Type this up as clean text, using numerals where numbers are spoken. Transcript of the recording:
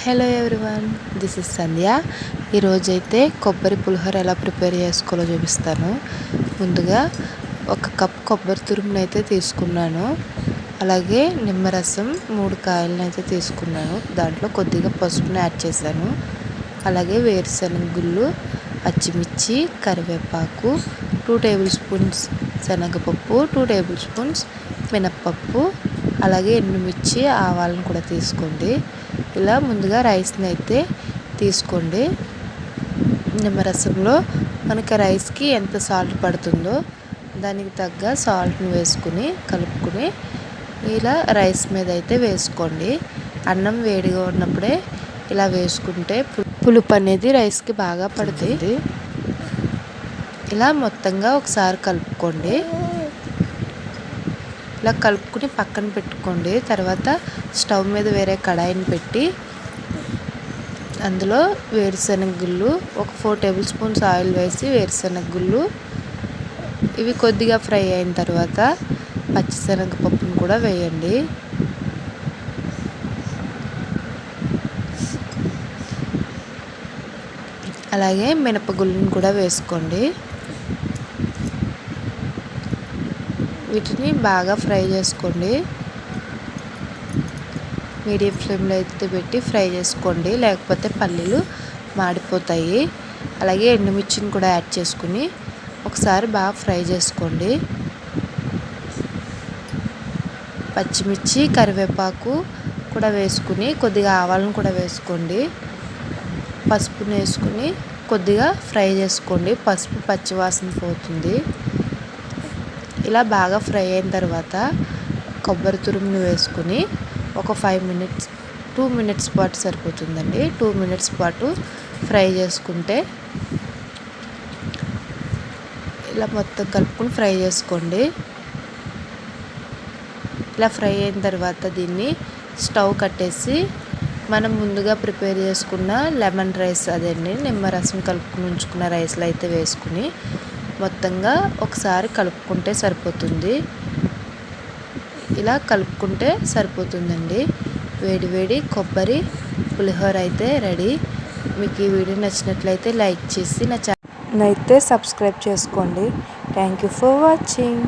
Hello everyone, this is సంధ్య. ఈరోజైతే కొబ్బరి పులిహోర ఎలా ప్రిపేర్ చేసుకోవాలో చూపిస్తాను. ముందుగా 1 కప్ కొబ్బరి తురుమును అయితే తీసుకున్నాను. అలాగే నిమ్మరసం 3 కాయలను అయితే తీసుకున్నాను. దాంట్లో కొద్దిగా పసుపుని యాడ్ చేశాను. అలాగే వేరుశనగ గుళ్ళు, పచ్చిమిర్చి, కరివేపాకు, 2 టేబుల్ స్పూన్స్ శనగపప్పు, 2 టేబుల్ స్పూన్స్ మినప్పప్పు, అలాగే ఎండుమిర్చి, ఆవాలను కూడా తీసుకోండి. ఇలా ముందుగా రైస్ని అయితే తీసుకోండి. నిమ్మరసంలో మనకి రైస్కి ఎంత సాల్ట్ పడుతుందో దానికి తగ్గ సాల్ట్ని వేసుకుని కలుపుకుని ఇలా రైస్ మీద అయితే వేసుకోండి. అన్నం వేడిగా ఉన్నప్పుడే ఇలా వేసుకుంటే పులుపు అనేది రైస్కి బాగా పడుతుంది. ఇలా మొత్తంగా ఒకసారి కలుపుకోండి. ఇలా కలుపుకుని పక్కన పెట్టుకోండి. తర్వాత స్టవ్ మీద వేరే కడాయిని పెట్టి అందులో వేరుశనగ గుళ్ళు, ఒక 4 టేబుల్ స్పూన్స్ ఆయిల్ వేసి వేరుశనగ గుళ్ళు ఇవి కొద్దిగా ఫ్రై అయిన తర్వాత పచ్చిశనగపప్పును కూడా వేయండి. అలాగే మినపగుళ్ళను కూడా వేసుకోండి. వీటిని బాగా ఫ్రై చేసుకోండి. మీడియం ఫ్లేమ్లో అయితే పెట్టి ఫ్రై చేసుకోండి, లేకపోతే పల్లీలు మాడిపోతాయి. అలాగే ఎండుమిర్చిని కూడా యాడ్ చేసుకుని ఒకసారి బాగా ఫ్రై చేసుకోండి. పచ్చిమిర్చి, కరివేపాకు కూడా వేసుకుని కొద్దిగా ఆవాలను కూడా వేసుకోండి. పసుపుని వేసుకుని కొద్దిగా ఫ్రై చేసుకోండి. పసుపు పచ్చివాసన పోతుంది. ఇలా బాగా ఫ్రై అయిన తర్వాత కొబ్బరి తురుమును వేసుకుని ఒక 2 మినిట్స్ పాటు సరిపోతుందండి. 2 మినిట్స్ పాటు ఫ్రై చేసుకుంటే ఇలా మొత్తం కలుపుకొని ఫ్రై చేసుకోండి. ఇలా ఫ్రై అయిన తర్వాత దీన్ని స్టవ్ కట్టేసి మనం ముందుగా ప్రిపేర్ చేసుకున్న లెమన్ రైస్, అదండి నిమ్మరసం కలుపుకుని ఉంచుకున్న రైస్లో అయితే వేసుకుని మొత్తంగా ఒకసారి కలుపుకుంటే సరిపోతుంది. ఇలా కలుపుకుంటే సరిపోతుందండి. వేడి వేడి కొబ్బరి పులిహోర అయితే రెడీ. మీకు ఈ వీడియో నచ్చినట్లయితే లైక్ చేసి నా ఛానల్ అయితే సబ్స్క్రైబ్ చేసుకోండి. Thank you for watching.